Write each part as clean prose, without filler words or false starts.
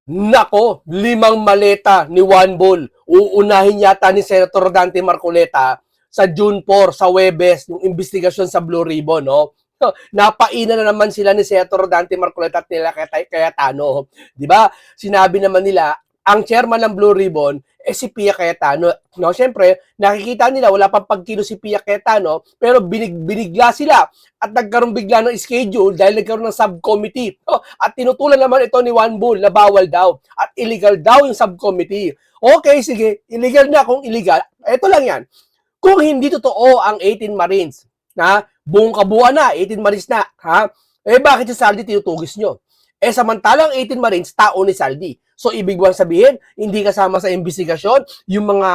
Nako, 5 maleta ni Juan Bol. Uunahin yata ni Senator Dante Marcoleta sa June 4, sa Webes, yung investigasyon sa Blue Ribbon, no? Napaina na naman sila ni Senator Dante Marcoleta at nila Cayetano. Di ba? Sinabi naman nila, ang chairman ng Blue Ribbon si Pia Cayetano. No, syempre, nakikita nila wala pang pagkilo si Pia Cayetano, pero binigla sila at nagkaroon bigla ng schedule dahil nagkaroon ng subcommittee. Oh, at tinutulan naman ito ni Juan Bull na bawal daw at illegal daw yung subcommittee. Okay, sige, illegal na kung illegal. Ito lang yan. Kung hindi totoo ang 18 Marines, na buong kabuuan na, 18 Marines na, ha? Eh bakit si Saldi tinutugis nyo? Eh samantalang 18 Marines, tao ni Saldi. So ibig bang sabihin, hindi kasama sa investigasyon yung mga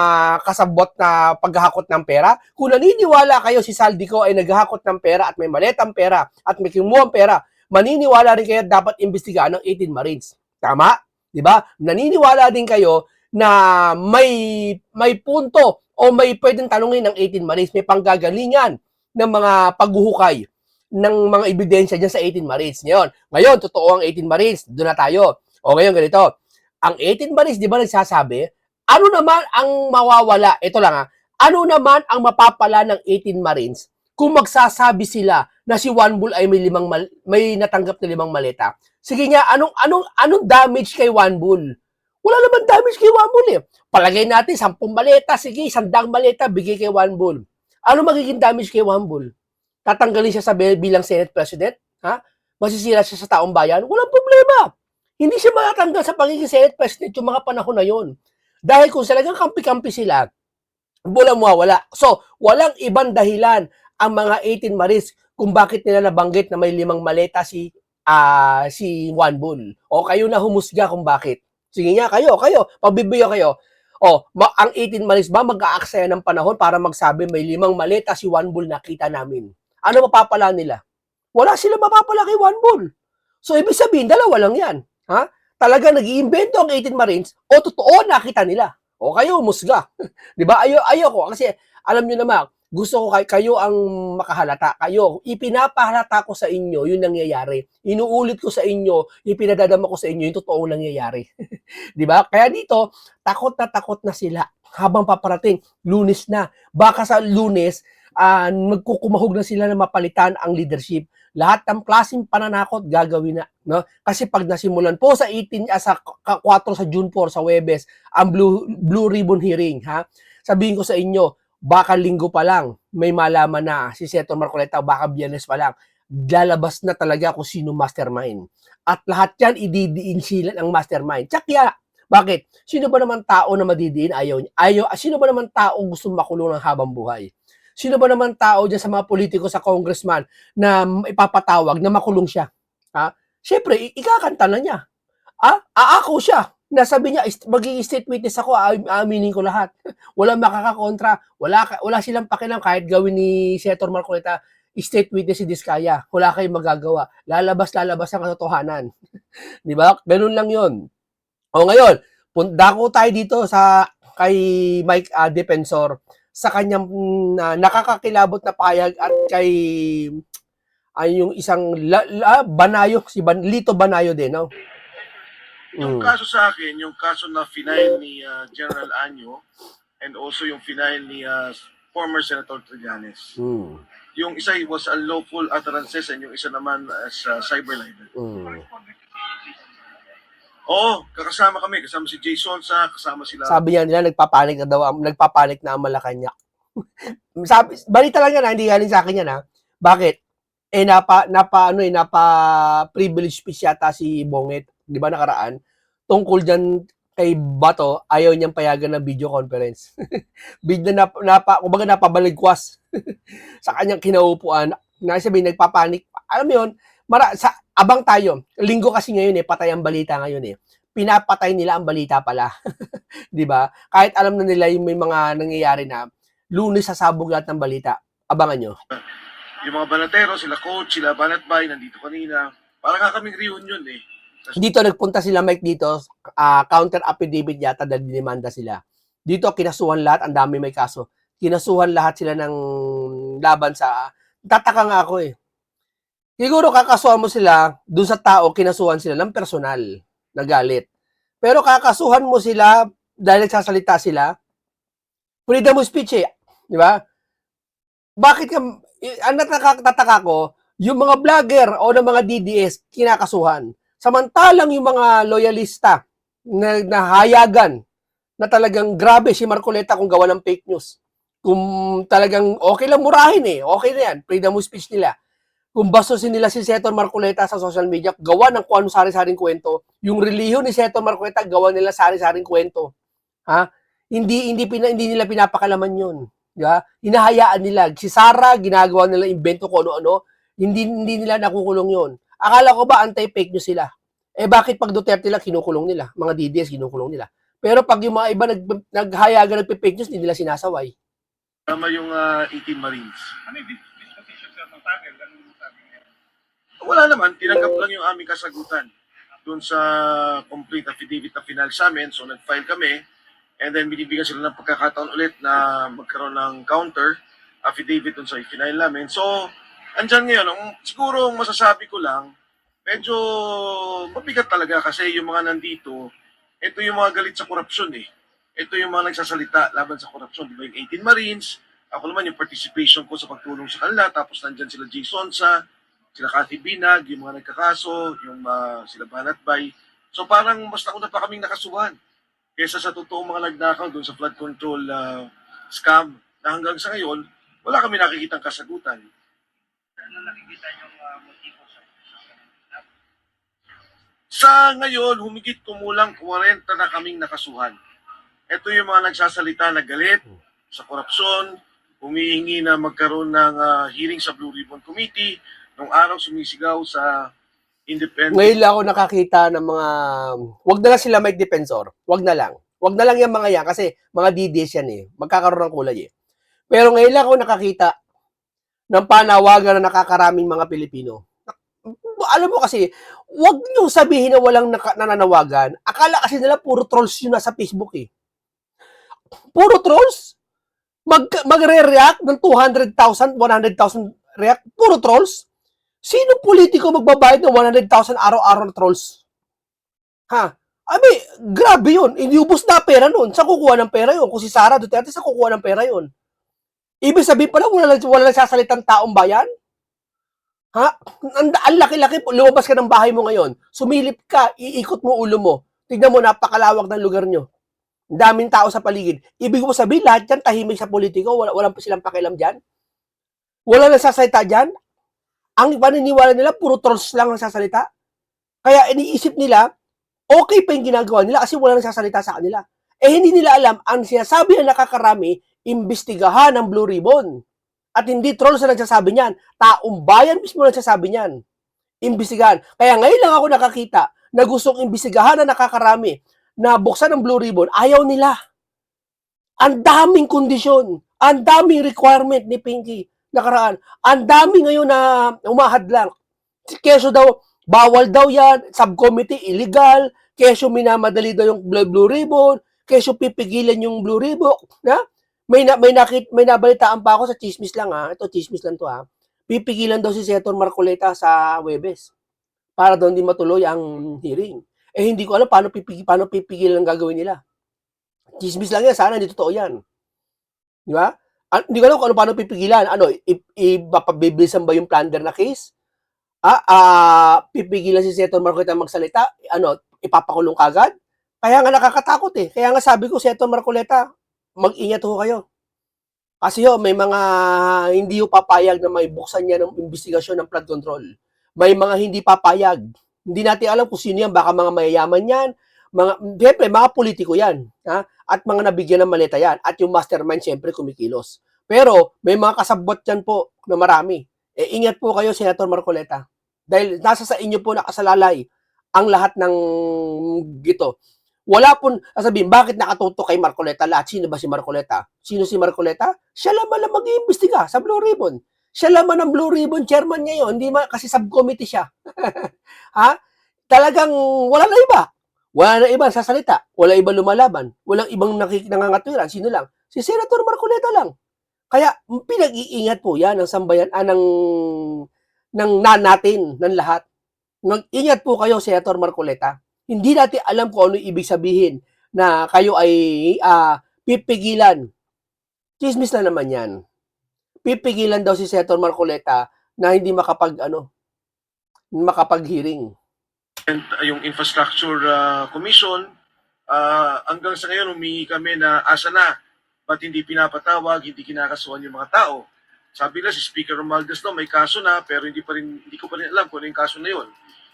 kasabot na paghahakot ng pera? Kung naniniwala kayo si Saldico ay naghahakot ng pera at may maletang pera at may kimuhang pera, maniniwala rin kayo dapat imbestigahan ng 18 Marines. Tama? Di ba? Naniniwala din kayo na may punto o may pwedeng tanungin ng 18 Marines, may panggagalingan ng mga paghuhukay ng mga ebidensya dyan sa 18 Marines. Ngayon, totoo ang 18 Marines, doon na tayo. O ngayon, ganito. Ang 18 Marines, di ba nagsasabi, ano naman ang mawawala? Ito lang ano naman ang mapapala ng 18 Marines kung magsasabi sila na si Juan Bull ay may natanggap na 5 maleta? Sige nga, anong damage kay Juan Bull? Wala naman damage kay Juan Bull eh. Palagay natin, 10 maleta, sige, 100 maleta, bigay kay Juan Bull. Ano magiging damage kay Juan Bull? Tatanggalin siya sa bilang Senate President? Ha? Masisira siya sa taong bayan? Walang problema. Hindi siya matatanggal sa pagiging Senate President yung mga panahon na yon. Dahil kung talagang kampi-kampi sila, walang mawawala. So, walang ibang dahilan ang mga 18 Marines kung bakit nila nabanggit na may 5 maleta si Juan Bull. O kayo na humusga kung bakit. Sige nga, kayo, pagbibigyan kayo. Ang 18 Marines ba mag-aaksaya ng panahon para magsabi may 5 maleta si Juan Bull nakita namin? Ano mapapala nila? Wala sila mapapala kay Juan Bull. So, ibig sabihin, dalawa lang yan. Ha? Talaga nag-iimbento ang 18 Marines o totoo nakita nila. O kayo, musga. Di ba? Ayoko. Kasi alam nyo naman, gusto ko kayo ang makahalata. Kayo, ipinapahalata ko sa inyo yung nangyayari. Inuulit ko sa inyo, ipinadadama ko sa inyo yung totoong nangyayari. Di ba? Kaya dito, takot na sila habang paparating. Lunes na. Baka sa Lunes, magkukumahog na sila na mapalitan ang leadership. Lahat ng klaseng pananakot gagawin na, no? Kasi pag nasimulan po sa 18 sa 4 sa June 4 sa Webes ang Blue Ribbon hearing, ha? Sabihin ko sa inyo, baka linggo pa lang may malaman na si Senator Marcoleta, baka Biyernes pa lang lalabas na talaga kung sino mastermind. At lahat yan ididiin sila ng mastermind. Tsakya, bakit? Sino ba naman tao na madidiin? Sino ba naman tao gusto makulong ng habang buhay? Sino ba naman tao dyan sa mga politiko, sa congressman na ipapatawag na makulong siya? Ha? Siyempre, ikakanta na niya. Aako siya. Nasabi niya, magiging state witness ako, aaminin ko lahat. Walang makakakontra. Wala silang pakialam kahit gawin ni Senator Marcoleta state witness si Diskaya. Wala kayong magagawa. Lalabas ang katotohanan. Di ba? Ganun lang yon. O ngayon, dako tayo dito sa kay Mike Defensor sa kanyang nakakakilabot na payag at kay yung isang Banayo, Lito Banayo din, no? Yung kaso sa akin, yung kaso na final ni General Anyo and also yung final ni former Senator Trillanes. Yung isa was unlawful utterances and yung isa naman as cyber libel. Oo, kasama si Jay Solsa, kasama sila. Sabi nila nagpapanik na ang Malacanang. Balita lang yan, hindi galing sa akin yan ha. Bakit? Napa-privilege speech yata si Bonget, di ba nakaraan? Tungkol dyan kay Bato, ayaw niyang payagan ng video conference. Kumbaga napabaligwas sa kanyang kinaupuan. Nasabihin, nagpapanik. Alam mo yun, abang tayo. Linggo kasi ngayon patay ang balita ngayon pinapatay nila ang balita pala. 'Di ba? Kahit alam na nila yung may mga nangyayari na, Lunes sasabog lahat ng balita. Abangan nyo. Yung mga banatero, sila coach, sila Banatbay, nandito kanina. Para nga kaming reunion Dito nagpunta sila Mike dito, counter affidavit yata dahil dinimanda sila. Dito kinasuhan lahat, ang dami may kaso. Kinasuhan lahat sila ng laban sa, tataka nga ako Siguro kakasuhan mo sila, dun sa tao, kinasuhan sila ng personal na galit. Pero kakasuhan mo sila dahil nagsasalita sila. Freedom of speech eh. Di ba? Bakit ka, ang natataka ko, yung mga vlogger o ng mga DDS, kinakasuhan. Samantalang yung mga loyalista na nahayagan na talagang grabe si Marcoleta kung gawa ng fake news. Kung talagang okay lang murahin eh, okay na yan, freedom of speech nila. Kung bastusin nila si Senator Marcoleta sa social media, gawa ng kung ano sari-saring kwento. Yung relihiyon ni Senator Marcoleta, gawa nila sari-saring kwento. Ha? Hindi nila pinapakalaman 'yun, di ba? Hinahayaan nila. Si Sara ginagawa nila invento ko ano-ano, hindi nila nakukulong 'yun. Akala ko ba anti-fake news sila? Eh bakit pag Duterte lang kinukulong nila? Mga DDS kinukulong nila. Pero pag yung mga iba naghayagan nagpe-fake news, hindi nila sinasaway. Tama yung 18 Marines. Ano yung disposition sa Tagel? Anong sabi niya? Wala naman, tinanggap lang yung aming kasagutan doon sa complete affidavit na final sa amin. So nag-file kami and then binibigyan sila ng pagkakataon ulit na magkaroon ng counter affidavit doon sa final namin. So, andyan ngayon, siguro ang masasabi ko lang, medyo mabigat talaga kasi yung mga nandito, ito yung mga galit sa korupsyon eh. Ito yung mga nagsasalita laban sa korupsyon. Di ba yung 18 Marines, ako naman yung participation ko sa pagtulong sa kanila, tapos nandyan sila Jason sa sila Cathy Binag, yung mga nagkakaso, yung sila Banat Bay. So parang mas nauna pa kaming nakasuhan kaysa sa totoong mga nagnakaw doon sa flood control scam na hanggang sa ngayon, wala kami nakikitang kasagutan. Ano nakikita yung motibo sa Sa ngayon, humigit kumulang 40 na kaming nakasuhan. Ito yung mga nagsasalita na galit sa korupsyon, humihingi na magkaroon ng hearing sa Blue Ribbon Committee, nung araw sumisigaw sa independent. Ngayon lang ako nakakita ng mga, wag na lang sila may defensor, wag na lang. Wag na lang yung mga yan kasi mga DDS yan eh, magkakaroon ng kulay eh. Pero ngayon lang ako nakakita ng panawagan na nakakaraming mga Pilipino. Alam mo kasi, wag nyo sabihin na walang nananawagan. Akala kasi nila puro trolls yun nasa Facebook eh. Puro trolls? Magre-react ng 200,000, 100,000 react? Puro trolls? Sino politiko magbabayad ng 100,000 araw-araw na trolls? Ha? Abi, grabe yun. Iniubos na pera nun. Sa kukuha ng pera yun? Kung si Sara Duterte, sa kukuha ng pera yun? Ibig sabihin pala, wala nagsasalitang taong bayan? Ha? Ang laki-laki, lumabas ka ng bahay mo ngayon. Sumilip ka, iikot mo ulo mo. Tignan mo, napakalawak ng lugar nyo. Daming tao sa paligid. Ibig mo sabihin, lahat yan tahimik sa politiko, wala pa silang pakialam dyan? Wala nagsasalita dyan? Ang paniniwala nila, puro trolls lang nagsasalita. Kaya iniisip nila, okay pa yung ginagawa nila kasi wala nagsasalita sa kanila. Eh hindi nila alam, ang sinasabi na nakakarami, imbestigahan ng Blue Ribbon. At hindi trolls na nagsasabi niyan. Taong bayan mismo nagsasabi niyan. Imbestigahan. Kaya ngayon lang ako nakakita na gustong imbestigahan na nakakarami na buksan ng Blue Ribbon, ayaw nila. Ang daming kondisyon, ang daming requirement ni Pinky nakaraan. Ang dami ngayon na umahadlang. Keso daw, bawal daw yan, subcommittee, illegal, keso minamadali daw yung Blue Ribbon, keso pipigilan yung Blue Ribbon, na? May nabalitaan pa ako sa chismis lang ha, ito chismis lang to ha, pipigilan daw si Senator Marcoleta sa Huwebes para daw hindi matuloy ang hearing. Eh hindi ko alam paano pipigilan ang gagawin nila. Chismis lang yan, sana hindi totoo yan. Di ba? Hindi ko alam kung paano pipigilan. Ano, ipapabibilisan ba yung plunder na case? Pipigilan si Senator Marcoleta magsalita? Ano, ipapakulong kagad? Kaya nga nakakatakot eh. Kaya nga sabi ko, Senator Marcoleta, mag-ingat ho kayo. Kasi may mga hindi ho papayag na may buksan niya ng investigasyon ng flood control. May mga hindi papayag. Hindi natin alam kung sino yan. Baka mga mayayaman yan. Siyempre, mga politiko yan. Ha? At mga nabigyan ng maleta yan. At yung mastermind, siyempre, kumikilos. Pero, may mga kasabot yan po na marami. Eh, ingat po kayo, Senator Marcoleta. Dahil nasa sa inyo po nakasalalay ang lahat ng gito. Wala po, sabihin, bakit nakatutok kay Marcoleta lahat? Sino ba si Marcoleta? Sino si Marcoleta? Siya lamang lang mag-iimbestiga sa Blue Ribbon. Siya lamang ng Blue Ribbon chairman ngayon, hindi kasi subcommittee siya. Ha? Talagang wala na iba. Wala na ibang sasalita. Wala ibang lumalaban. Walang ibang nangangatwiran. Sino lang? Si Senator Marcoleta lang. Kaya pinag-iingat po yan ng sambayan, ng natin, ng lahat. Mag-ingat po kayo, Senator Marcoleta. Hindi natin alam kung ano ibig sabihin na kayo ay pipigilan. Chismis na naman yan. Pipigilan daw si Senator Marcoleta na hindi makapag-hearing. And yung Infrastructure Commission, hanggang sa ngayon humingi kami na asa na, ba't hindi pinapatawag, hindi kinakasuhan yung mga tao. Sabi na si Speaker Romualdez no, may kaso na pero hindi ko pa rin alam kung ano yung kaso na yun.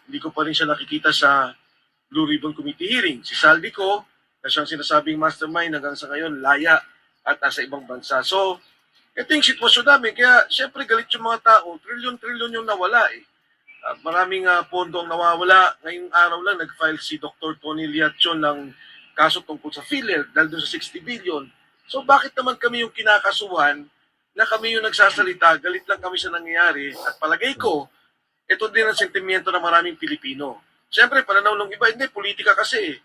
Hindi ko pa rin siya nakikita sa Blue Ribbon Committee hearing. Si Saldico, na siyang sinasabing mastermind hanggang sa ngayon, laya at nasa ibang bansa. So, ito yung sitwasyon namin. Kaya, syempre, galit yung mga tao. Trilyon-trilyon yung nawala eh. Maraming pondo ang nawawala. Ngayong araw lang, nag-file si Dr. Tony Liachon ng kaso tungkol sa PhilHealth dahil doon sa 60 billion. So, bakit naman kami yung kinakasuhan na kami yung nagsasalita, galit lang kami sa nangyayari at palagay ko, ito din ang sentimiento ng maraming Pilipino. Siyempre, pananaw ng iba, hindi, politika kasi.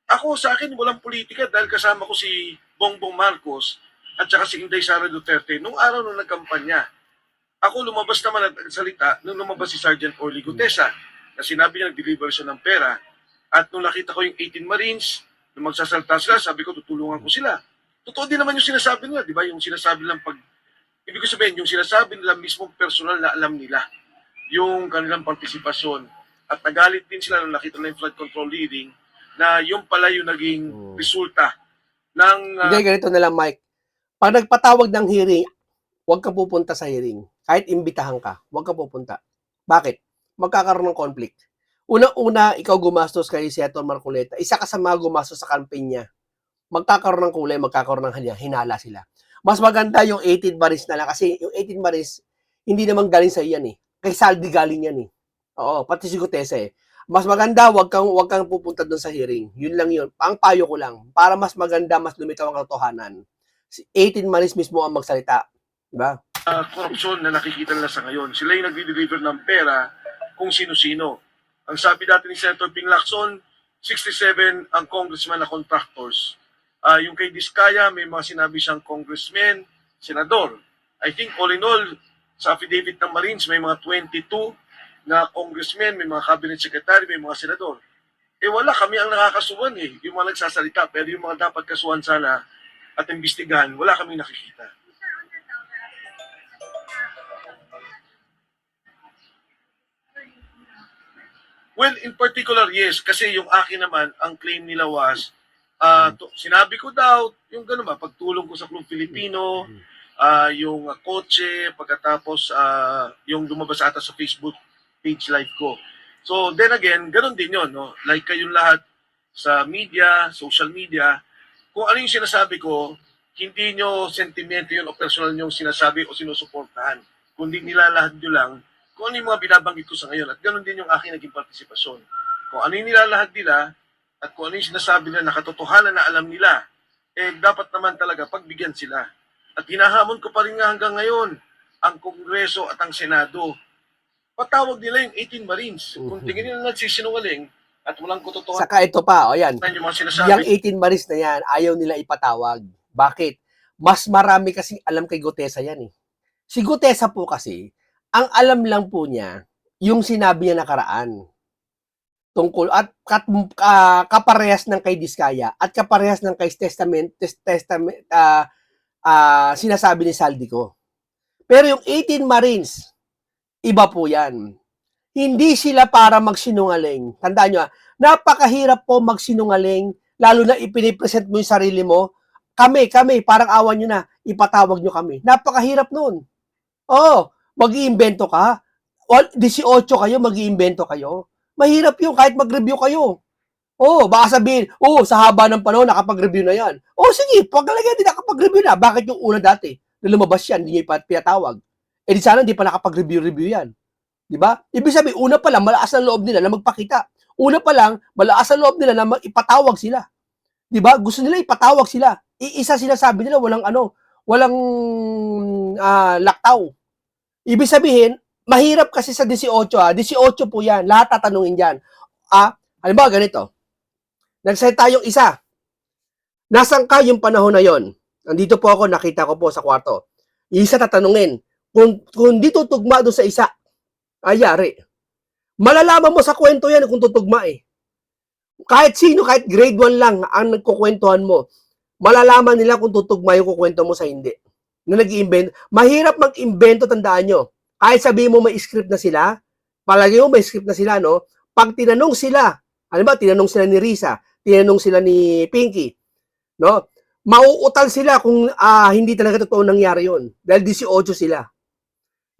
Ako, sa akin, walang politika dahil kasama ko si Bongbong Marcos at saka si Inday Sara Duterte nung araw nung nagkampanya. Ako lumabas naman at nagsalita nung lumabas si Sergeant Orly Gutesa na sinabi niya nag-deliver siya ng pera at nung nakita ko yung 18 Marines, nung magsasalta sila, sabi ko tutulungan ko sila. Totoo din naman yung sinasabi nila, di ba? Yung sinasabi lang ibig ko sabihin, yung sinasabi nila mismo personal na alam nila yung kanilang partisipasyon. At nagalit din sila nung nakita na yung flood control leading na yung pala yung naging resulta ng... Hindi, ganito na lang, Mike. Pag nagpatawag ng hearing, huwag ka pupunta sa hearing. Kahit imbitahan ka, huwag ka pupunta. Bakit? Magkakaroon ng conflict. Una-una, ikaw gumastos kay Senator Marcoleta. Isa ka sa mga gumastos sa campaign niya. Magkakaroon ng kulay, magkakaroon ng hinala sila. Mas maganda yung 18 Maris na lang kasi yung 18 Maris, hindi naman galing sa iyan eh. Kay Saldi galing yan eh. Oo, pati si Gutesa eh. Mas maganda, wag kang pupunta doon sa hearing. Yun lang yun. Ang payo ko lang. Para mas maganda, mas lumitaw ang katotohanan. 18 Maris mismo ang magsalita. Diba? Korupsyon na nakikita nila sa ngayon. Sila yung nagdi-deliver ng pera kung sino-sino. Ang sabi dati ni Senator Ping Lacson, 67 ang congressman na contractors. Yung kay Diskaya, may mga sinabi siyang congressman, senador. I think all in all, sa affidavit ng Marines, may mga 22 na congressmen, may mga cabinet secretary, may mga senador. Eh wala, kami ang nakakasuhan eh, yung mga nagsasalita. Pero yung mga dapat kasuhan sana at imbestigahan, wala kami nakikita. Well, in particular, yes. Kasi yung akin naman, ang claim nila was, sinabi ko daw, yung gano'n ba, pagtulong ko sa Club Filipino, yung kotse, pagkatapos yung lumabas ata sa Facebook page live ko. So, then again, gano'n din yun. No? Like kayong lahat sa media, social media, kung ano yung sinasabi ko, hindi nyo sentimento yun o personal nyo sinasabi o sinusuportahan. Kundi nilalahad nyo lang kung ano yung mga binabanggit ko sa ngayon. At ganoon din yung aking naging partisipasyon. Kung ano yung nilalahad nila at kung ano yung sinasabi nila na katotohanan na alam nila, eh dapat naman talaga pagbigyan sila. At hinahamon ko pa rin nga hanggang ngayon ang Kongreso at ang Senado. Patawag nila yung 18 Marines. Kung tingin nila nagsisinungaling at walang katotohanan. Saka ito pa, o yan. Yung mga sinasabi. Yung 18 Maris na yan, ayaw nila ipatawag. Bakit? Mas marami kasi alam kay Gutesa yan eh. Si Gutesa po kasi, ang alam lang po niya, yung sinabi niya nakaraan. Tungkol, at kaparehas ng kay Diskaya, at kaparehas ng kay sinasabi ni Saldico. Pero yung 18 Marines, iba po yan. Hindi sila para magsinungaling. Tandaan nyo, napakahirap po magsinungaling, lalo na ipinipresent mo yung sarili mo. Kami, parang awan nyo na, ipatawag nyo kami. Napakahirap nun. Oo, mag-iimbento ka. 18 kayo, mag-iimbento kayo. Mahirap yun, kahit mag-review kayo. Oo, baka sabihin, sa haba ng panahon, nakapag-review na yan. Sige, pagkalagay din nakapag-review na. Bakit yung una dati? Na lumabas yan, hindi nyo pinatawag. Di sana hindi pa nakapag-review yan. Diba? Ibig sabihin, una pa lang, malakas ang loob nila na magpakita. Una pa lang, malakas ang loob nila na ipatawag sila. Diba? Gusto nila ipatawag sila. Isa sinasabi nila, walang laktaw. Ibig sabihin, mahirap kasi sa 18, 18 po yan. Lahat tatanungin dyan. Halimbawa, ganito. Nagsalita yung isa. Nasaan ka yung panahon na yon? Nandito po ako, nakita ko po sa kwarto. Yung isa tatanungin. Kung di tutugma doon sa isa, ayari. Malalaman mo sa kwento yan kung tutugma eh. kahit sino, kahit grade 1 lang ang nagkukwentuhan mo, malalaman nila kung tutugma yung kukwento mo sa hindi. Na nag-iimbento. Mahirap mag-imbento, tandaan nyo. Kahit sabihin mo may script na sila, palagi mo may script na sila, no? Pag tinanong sila, ano ba, tinanong sila ni Risa, tinanong sila ni Pinky, no? Mauutal sila kung hindi talaga totoo nangyari yon. Dahil 18 sila.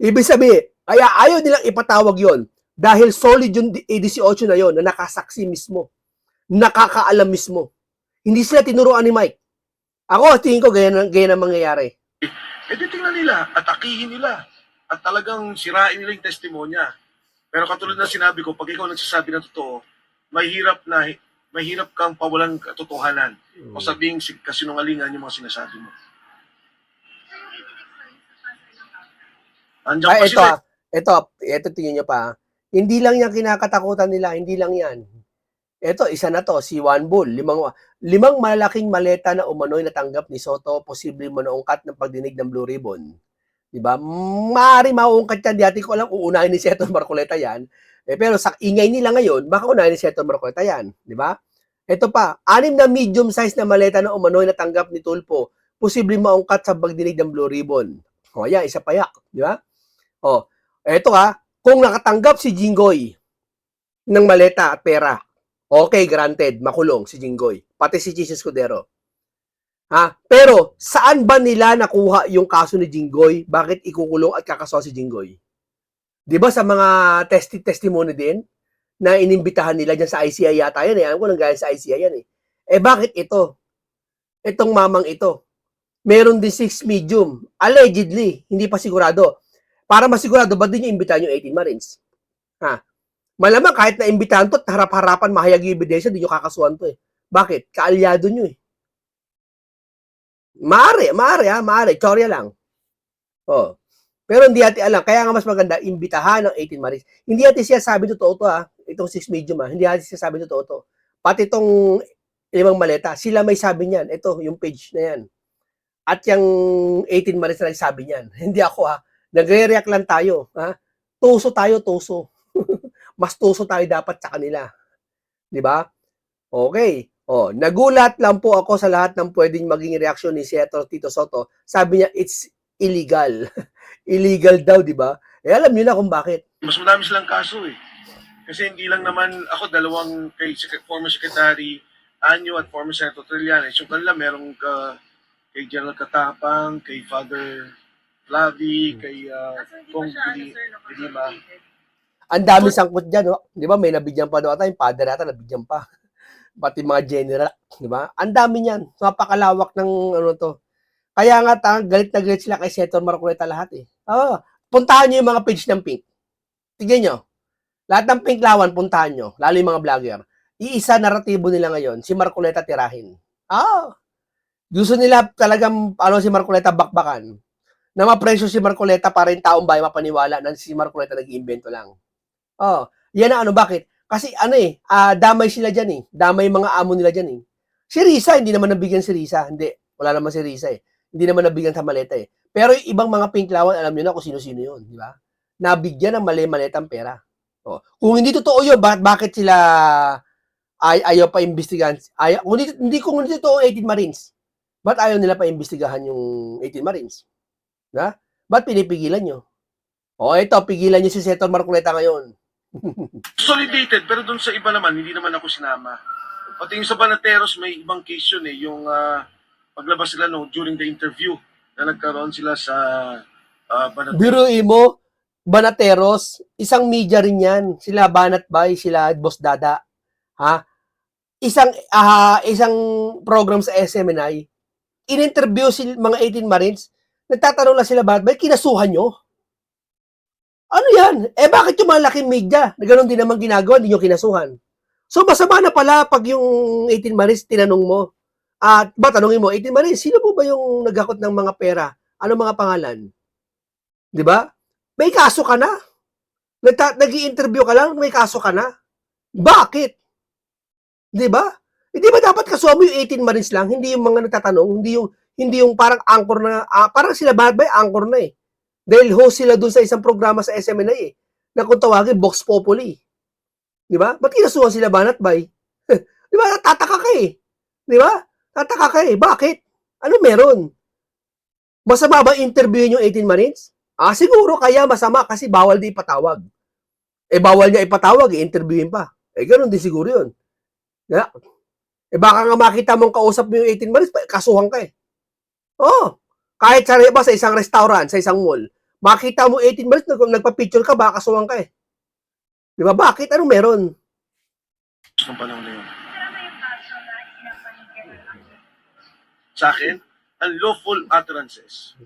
Ibig sabihin, kaya ayaw nilang ipatawag yon dahil solid yung 18 na yon na nakasaksi mismo, nakakaalam mismo. Hindi sila tinuruan ni Mike. Ako, tingin ko ganyan ang mangyayari. Eh di tingnan nila, atakihin nila, at talagang sirain nila yung testimonya. Pero katulad na sinabi ko, pag ikaw nagsasabi ng totoo, mahirap kang pawalang katotohanan o sabing kasinungalingan yung mga sinasabi mo. Andiyan pa sila. Ito tingin nyo pa. Hindi lang yan kinakatakutan nila, hindi lang yan. Ito, isa na to, si Juan Bull. Limang malaking maleta na umano'y natanggap ni Soto, posibleng manaungkat ng pagdinig ng Blue Ribbon. Diba? Maaari mauungkat yan. Di ko alam, uunahin ni Senator Marcoleta yan. Pero sa ingay nila ngayon, baka unahin ni Senator Marcoleta yan. Diba? Ito pa, 6 na medium size na maleta na umano'y natanggap ni Tulfo, posibleng maungkat sa pagdinig ng Blue Ribbon. O, yan, isa pa yak. Diba? O, eto kung nakatanggap si Jinggoy ng maleta at pera, okay, granted, makulong si Jinggoy, pati si Chis Escudero. Pero saan ba nila nakuha yung kaso ni Jinggoy? Bakit ikukulong at kakasuhan si Jinggoy? 'Di ba sa mga testimony din na inimbitahan nila diyan sa ICI yata yan Alam ko nang galing sa ICI yan bakit ito? Itong mamang ito. Meron din 6 medium. Allegedly, hindi pa sigurado. Para masigurado, ba din yung imbitahan yung 18 Marines? Malamang kahit na imbitahan to, harap-harapan, mahayag yung ebidensya, di nyo kakasuhan to Bakit? Kaalyado nyo Maaari. Teorya lang. Pero hindi natin alam. Kaya nga mas maganda, imbitahan ng 18 Marines. Hindi natin siya sabi totoo to Itong 6 medium Hindi natin siya sabi totoo to. Pati itong 5 maleta, sila may sabi niyan. Ito, yung page na yan. At yung 18 Marines na nagsabi niyan. Hindi ako Nagre-react lang tayo. Tuso tayo. Mas tuso tayo dapat sa kanila. Di ba? Okay. Nagulat lang po ako sa lahat ng pwedeng maging reaksyon ni Senator Tito Soto. Sabi niya, it's illegal. Illegal daw, di ba? Alam niyo na kung bakit. Mas madami silang kaso Kasi hindi lang naman ako, dalawang kay former Secretary Anyo at former Senator Trillanes. Yung kanila, merong kay General Katapang, kay Father Flavi, kay Kong Dilima. Ang dami sangkot dyan, di ba? May nabigyan pa daw yung father ata, nabigyan pa. Pati mga general, di ba? Ang dami niyan. Napakalawak ng to. Kaya nga, galit na galit sila kay Senator Marcoleta lahat puntahan nyo yung mga page ng Pink. Tignan nyo. Lahat ng Pink Lawan, puntahan nyo. Lalo yung mga vlogger. Iisa naratibo nila ngayon, si Marcoleta tirahin. Gusto nila talagang, si Marcoleta bakbakan. Na mapresyo si Marcoleta para yung taong bayan mapaniwala na si Marcoleta nag-iimbento lang. Yan ang bakit? Kasi damay sila dyan Damay mga amo nila dyan Si Risa, hindi naman nabigyan si Risa. Hindi, wala naman si Risa Hindi naman nabigyan sa maleta Pero yung ibang mga Pink Lawan, alam nyo na kung sino-sino yun, di ba? Nabigyan ng mali-maletang pera. Kung hindi totoo yun, bakit sila ayaw pa imbestigahan? Kung hindi totoo 18 Marines, ba't ayaw nila pa imbestigahan yung 18 Marines? Ba't pinipigilan nyo? Ito, pigilan nyo si Senator Marcoleta ngayon. Consolidated, pero dun sa iba naman, hindi naman ako sinama. Pati yung sa Banateros, may ibang case yun yung paglabas sila during the interview na nagkaroon sila sa Banateros. Biruin mo, Banateros, isang media rin yan. Sila Banat Bay, sila Boss Dada. Isang program sa SMNI, in-interview si mga 18 Marines, nagtatanong lang sila, bakit kinasuhan nyo? Ano yan? Bakit yung malaking media na gano'n din naman ginagawa, hindi nyo kinasuhan? So, masama na pala pag yung 18 Marines tinanong mo. Tanongin mo, 18 Marines, sino po ba yung naghakot ng mga pera? Ano mga pangalan? Di ba? May kaso ka na. Nag-i-interview ka lang, may kaso ka na. Bakit? Di ba? Hindi ba dapat kasuhan mo yung 18 Marines lang, hindi yung mga nagtatanong, hindi yung parang anchor na, parang sila ba anchor na Dahil host sila dun sa isang programa sa SMNI na kung tawagin, Vox Populi. Di ba? Ba't kinasuhan sila Banat Bay? ba? Tataka ka eh. Di ba? Tataka ka eh. Bakit? Ano meron? Masama ba interviewin yung 18 Marines? Siguro kaya masama kasi bawal di ipatawag. Bawal niya ipatawag, i-interviewin pa. Ganun din siguro yun. Yeah. Baka nga makita mong kausap mo yung 18 Marines, kasuhan ka eh. Kahit sa isang restaurant, sa isang mall, makita mo 18 Marines, nagpa-picture ka, baka kasuhan ka eh. Di ba? Bakit? Anong meron? Ng panahon na yun. Sa akin, unlawful utterances.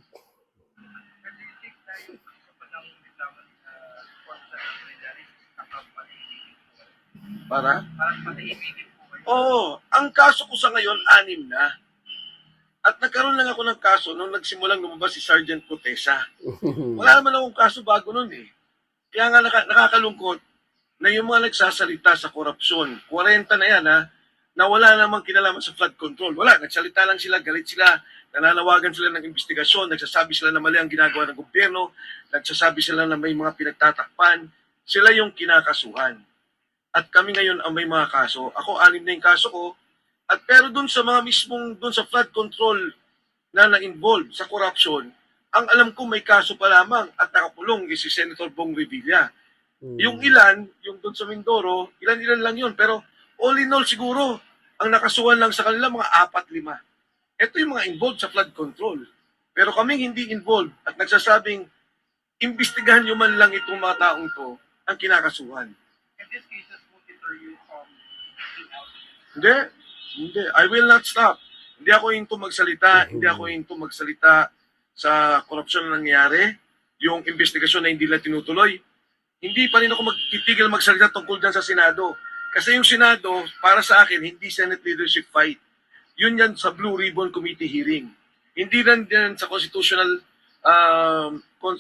Para? Oo. Ang kaso ko sa ngayon, 6 na. At nagkaroon lang ako ng kaso nung nagsimulang lumabas si Sergeant Cotesa. Wala naman akong kaso bago nun eh. Kaya nga nakakalungkot na yung mga nagsasalita sa korupsyon, 40 na yan ha, na wala namang kinalaman sa flood control. Wala, nagsalita lang sila, galit sila, nananawagan sila ng investigasyon, nagsasabi sila na mali ang ginagawa ng gobyerno, nagsasabi sila na may mga pinagtatakpan, sila yung kinakasuhan. At kami ngayon ang may mga kaso. Ako, 6 na yung kaso ko. At pero dun sa mga mismong, dun sa flood control na na-involve sa corruption, ang alam ko may kaso pa lamang at nakakulong si Senator Bong Revilla. Yung ilan, yung dun sa Mindoro, ilan-ilan lang yun. Pero all in all siguro, ang nakasuhan lang sa kanila mga 4-5. Ito yung mga involved sa flood control. Pero kaming hindi involved at nagsasabing, imbestigahan nyo man lang itong mga taong to ang kinakasuhan. In this case, are you Hindi. I will not stop. Hindi ako into magsalita. Hindi ako into magsalita sa korupsyon na nangyayari. Yung investigasyon na hindi lang tinutuloy. Hindi pa rin ako magtitigil magsalita tungkol dyan sa Senado. Kasi yung Senado, para sa akin, hindi Senate leadership fight. Yun yan sa Blue Ribbon Committee hearing. Hindi lang yan sa Constitutional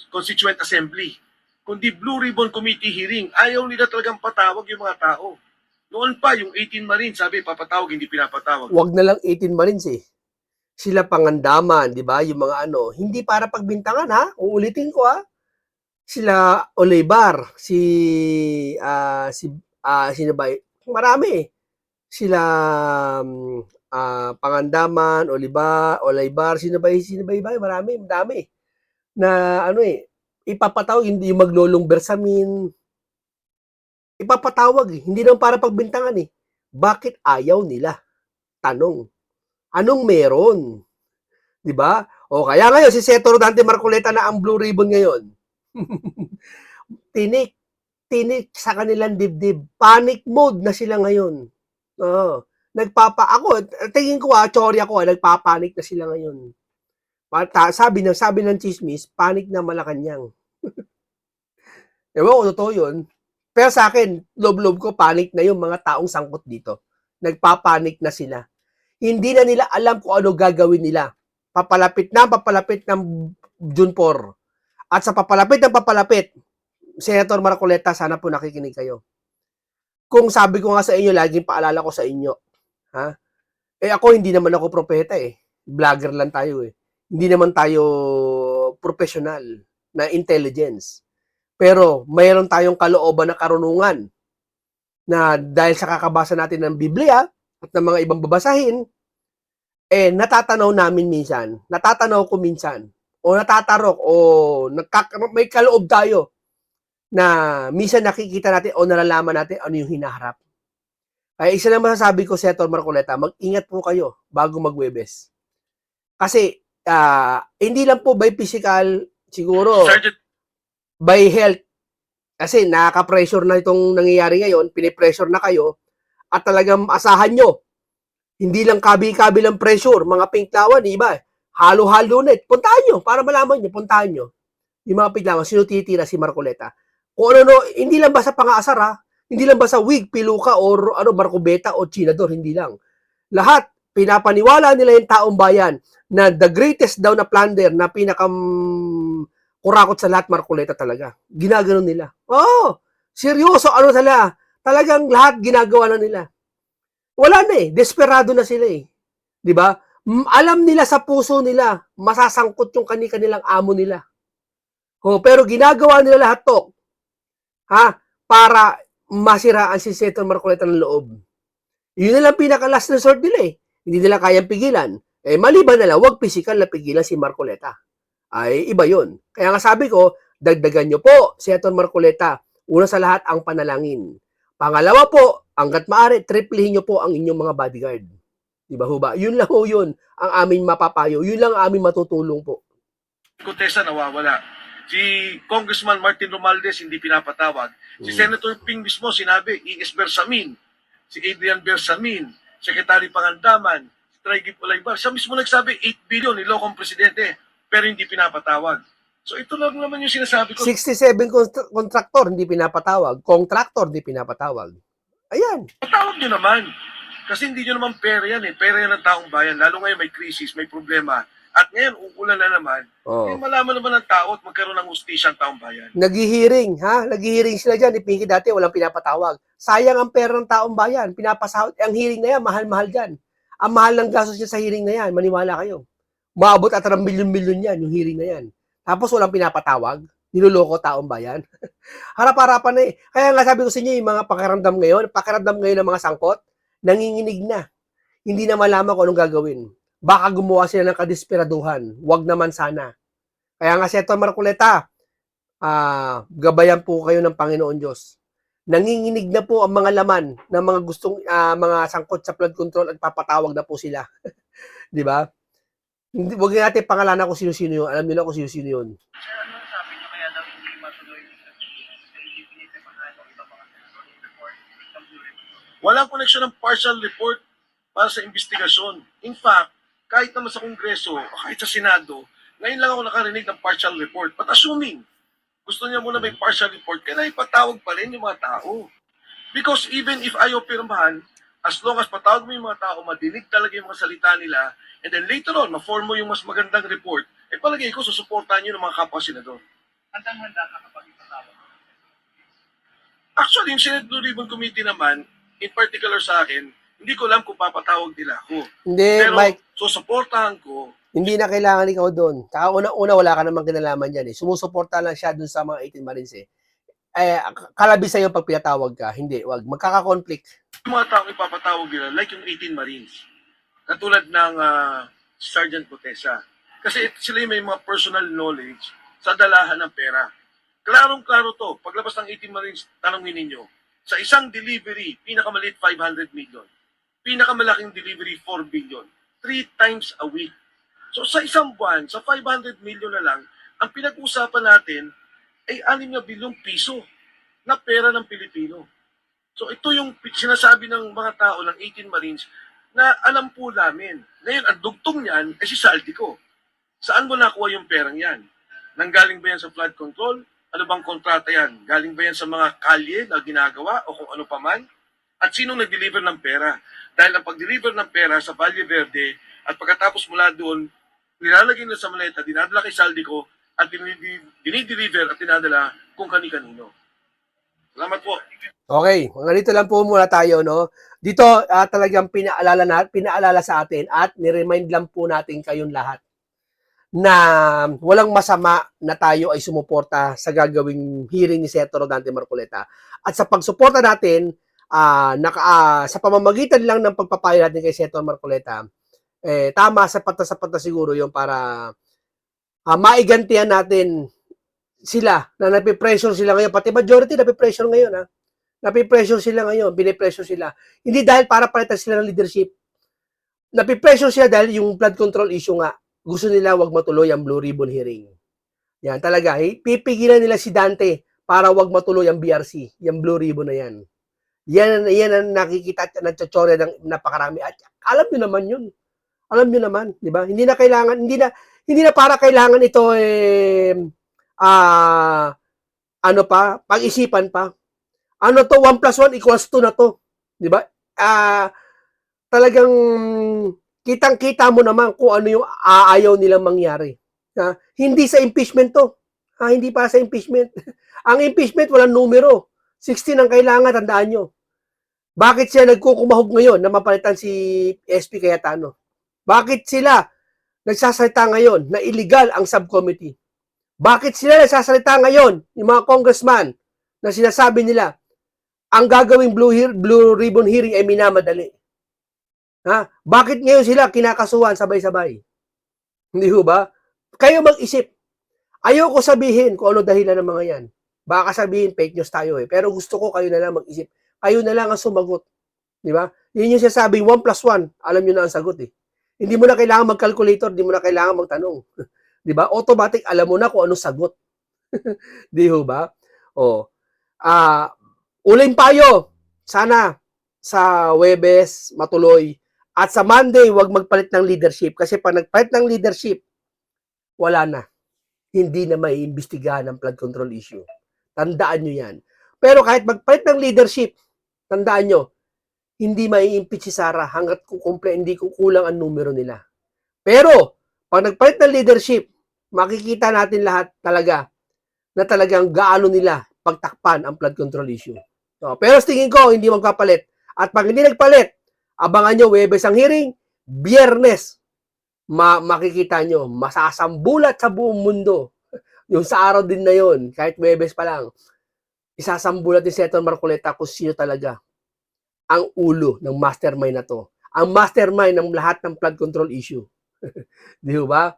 Constituent Assembly. Kundi Blue Ribbon Committee hearing, ayaw nila talagang patawag yung mga tao. Noon pa, yung 18 Marines, sabi, papatawag, hindi pinapatawag. Wag na lang 18 Marines eh. Sila Pangandaman, di ba? Yung mga hindi para pagbintangan ha. Uulitin ko ha. Sila Olivar, sino ba? Marami. Sila Pangandaman, Olivar, sino ba iba? Marami, dami. Na ipapatawag, hindi yung maglolong bersamin. Ipapatawag eh. Hindi naman para pagbintangan eh. Bakit ayaw nila? Tanong. Anong meron? 'Di ba? O kaya ngayon si Senator Dante Marcoleta na ang Blue Ribbon ngayon. tinik sa kanilang dibdib. Panic mode na sila ngayon. Ako, tingin ko teorya ko, nagpapanik na sila ngayon. Sabi ng chismis, panic na Malacanang. Ewan ko, totoo yun. Pero sa akin, loob-loob ko, panic na yung mga taong sangkot dito. Nagpapanik na sila. Hindi na nila alam kung ano gagawin nila. Papalapit ng June 4. At sa papalapit, Senator Marcoleta, sana po nakikinig kayo. Kung sabi ko nga sa inyo, laging paalala ko sa inyo, ha? Ako, hindi naman ako propeta eh. Vlogger lang tayo eh. Hindi naman tayo professional na intelligence. Pero mayroon tayong kalooban na karunungan na dahil sa kakabasa natin ng Biblia at ng mga ibang babasahin, natatanaw ko minsan, o natatarok, o may kaloob tayo na minsan nakikita natin o nalalaman natin ano yung hinaharap. Kaya isa lang masasabi ko, Senator Marcoleta, mag-ingat po kayo bago mag-Huwebes. Kasi, hindi lang po by physical, siguro, Sergeant, by health. Kasi nakaka-pressure na itong nangyayari ngayon, pinipressure na kayo, at talagang asahan nyo. Hindi lang kabi-kabi lang pressure, mga pinklawan, iba. Halo-halo na. Puntahan nyo, para malaman nyo, puntahan nyo. Yung mga pinklawan, sino titira si Marcoleta. Kung ano, hindi lang ba sa pang-aasar ha, hindi lang ba sa wig, piluka, or Marcobeta, o Chinador, hindi lang. Lahat, pinapaniwala nila yung taong bayan na the greatest daw na plunder, na kurakot sa lahat, Marcoleta talaga. Ginaganon nila. Seryoso, talagang lahat ginagawa na nila. Wala na eh, desperado na sila eh. 'Di ba? Alam nila sa puso nila, masasangkot yung kanilang amo nila. Pero ginagawa nila lahat to, para masiraan si Senator Marcoleta ng loob. Yun na lang pinaka-last resort nila eh. Hindi nila kayang pigilan. Eh, maliban na lang, wag physical na pigilan si Marcoleta. Ay, iba yun. Kaya nga sabi ko, dagdagan nyo po, Senator Marcoleta. Una sa lahat, ang panalangin. Pangalawa po, hanggat maaari, triplihin nyo po ang inyong mga bodyguard. Diba ho ba? Yun lang ho yun ang aming mapapayo. Yun lang ang aming matutulong po. Contessa nawawala. Si Congressman Martin Romualdez hindi pinapatawag. Si Senator Ping mismo sinabi, E.S. Bersamin, si Adrian Bersamin, Secretary Pangandaman, si Traigip Olaybar, siya mismo nagsabi 8 billion nilokong presidente pero hindi pinapatawag. So ito lang naman yung sinasabi ko. 67 kontraktor hindi pinapatawag. Contractor hindi pinapatawag. Ayan. Patawag nyo naman. Kasi hindi nyo naman pera yan eh. Pera yan ng taong bayan. Lalo ngayon may krisis, may problema. At ngayon, uulan na naman. Eh, malaman naman ng tao at magkaroon ng hustisya ang taong bayan. Naghihiring, ha? Naghihiring sila dyan. Pinky dati, walang pinapatawag. Sayang ang pera ng taong bayan. Pinapasahod. Ang hearing na yan, mahal-mahal dyan. Ang mahal ng gastos niya sa hearing na yan. Maniwala kayo. Maabot at ng milyon-milyon yan, yung hearing na yan. Tapos walang pinapatawag. Niloloko taong bayan. Harap-harapan na eh. Kaya nga sabi ko sa inyo, yung mga pakiramdam ngayon ng mga sangkot, nanginginig na. Hindi na malaman kung anong gagawin. Baka gumawa sila ng kadesperaduhan. Wag naman sana. Kaya nga, Senator Marcoleta, gabayan po kayo ng Panginoon Diyos. Nanginginig na po ang mga laman ng mga gustong mga sangkot sa flood control at papatawag na po sila. Di ba? Huwag natin pangalanan kung sino-sino yun. Alam nyo na kung sino-sino yun. Sir, ano ang sabi niyo kaya daw hindi matuloy yung hindi pinipemahan ng iba mga senador yung report ng Blue Ribbon? Walang koneksyon ng partial report para sa investigasyon. In fact, kahit naman sa Kongreso, o kahit sa Senado, ngayon lang ako nakarinig ng partial report. But assuming, gusto niya muna may partial report, kaya ipatawag pa rin yung mga tao. Because even if ayaw pirmahan, as long as patawag mo yung mga tao, madinig talaga yung mga salita nila, and then later on, ma-form mo yung mas magandang report, eh palagay ko, susuportahan nyo ng mga kapwa senador. Handang-handa ka kapag ipatawag. Actually, yung Senate Blue Ribbon Committee naman, in particular sa akin, hindi ko alam kung papatawag nila ako. Hindi, Pero, Mike. susuportahan ko. Hindi na kailangan ikaw doon. Saka una-una, wala ka namang kinalaman dyan eh. Sumusuporta lang siya doon sa mga 18 Marines eh. Kalabi sa'yo pag pinatawag ka. Hindi, wag. Magkaka-conflict. Yung mga taong ipapatawag nila, like yung 18 Marines, katulad ng Sergeant Contessa. Kasi sila yung may mga personal knowledge sa dalahan ng pera. Klarong-klaro to. Paglabas ng 18 Marines, tanongin ninyo, sa isang delivery, pinakamaliit 500 million. Pinakamalaking delivery, 4 billion. 3 times a week. So sa isang buwan, sa 500 million na lang, ang pinag-usapan natin ay 6 na bilyong piso na pera ng Pilipino. So ito yung sinasabi ng mga tao ng 18 Marines na alam po namin. Ngayon, ang dugtong niyan ay si Saldico. Saan mo nakuha yung perang yan? Nanggaling ba yan sa flood control? Ano bang kontrata yan? Galing ba yan sa mga kalye na ginagawa o kung ano pa man? At sino nag-deliver ng pera? Dahil ang pag-deliver ng pera sa Valle Verde at pagkatapos mula doon, nilalagay na sa maleta, dinadala kay Saldico at dinideliver at dinadala kung kani-kanino. Salamat po. Okay, ganito lang po muna tayo, no? Dito talagang pinaalala sa atin at ni-remind lang po natin kayong lahat na walang masama na tayo ay sumuporta sa gagawing hearing ni Senator Rodante Marcoleta. At sa pagsuporta natin, sa pamamagitan lang ng pagpapayo natin kay Senator Marcoleta, tama, sapat na siguro yung para maigantihan natin sila na napipressure sila ngayon. Pati majority napipressure ngayon, ha? Napipressure sila ngayon, binipressure sila. Hindi dahil para palitan sila ng leadership. Napipressure sila dahil yung flood control issue nga, gusto nila wag matuloy ang Blue Ribbon hearing. Yan, talaga. Pipigilan nila si Dante para wag matuloy ang BRC, yung Blue Ribbon na yan. Yan ang nakikita at nagtsotsore ng napakarami. At alam nyo naman yun. Alam nyo naman, di ba? Hindi na para kailangan ito pag-isipan pa. Ano to, 1 plus 1 equals 2 na to. Di ba? Talagang kitang-kita mo naman kung ano yung ayaw nilang mangyari. Hindi sa impeachment to. Hindi para sa impeachment. Ang impeachment, walang numero. 16 ang kailangan, tandaan nyo. Bakit siya nagkukumahog ngayon na mapalitan si SP Cayetano? Bakit sila nagsasalita ngayon na illegal ang subcommittee? Bakit sila nagsasalita ngayon, yung mga congressman, na sinasabi nila, ang gagawing Blue Ribbon hearing ay minamadali? Ha? Bakit ngayon sila kinakasuhan sabay-sabay? Hindi ho ba? Kayo mag-isip. Ayoko sabihin kung ano dahilan ng mga yan. Baka sabihin fake news tayo eh. Pero gusto ko kayo na lang mag-isip. Kayo na lang ang sumagot. Di ba? Yun yung sinasabi, 1 plus 1. Alam nyo na ang sagot eh. Hindi mo na kailangan mag-calculator, hindi mo na kailangan magtanong. Di ba? Automatic, alam mo na kung anong sagot. Di ho ba? O. Uling payo. Sana sa Webes matuloy. At sa Monday, wag magpalit ng leadership. Kasi pag nagpalit ng leadership, wala na. Hindi na maiimbestigahan ang flood control issue. Tandaan nyo yan. Pero kahit magpalit ng leadership, tandaan nyo, hindi mai-impeach si Sara hanggat hindi kukulang ang numero nila. Pero, pag nagpalit ng leadership, makikita natin lahat talaga na talagang gaano nila pagtakpan ang flood control issue. So, pero sa tingin ko, hindi magpapalit. At pag hindi nagpalit, abangan nyo, Webes ang hearing, Biyernes, makikita nyo, masasambulat sa buong mundo. Yung sa araw din na yon, kahit Webes pa lang, isasambulat ni Senator Marcoleta kung sino talaga ang ulo ng mastermind na to. Ang mastermind ng lahat ng flood control issue. Di ba?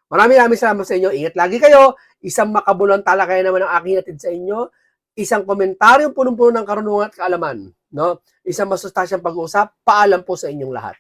Maraming salamat sa inyo. Ingat lagi kayo. Isang makabulang talakayan naman ang aking hatid sa inyo. Isang komentaryong punong-puno ng karunungan at kaalaman. No? Isang masustansyang pag-uusap. Paalam po sa inyong lahat.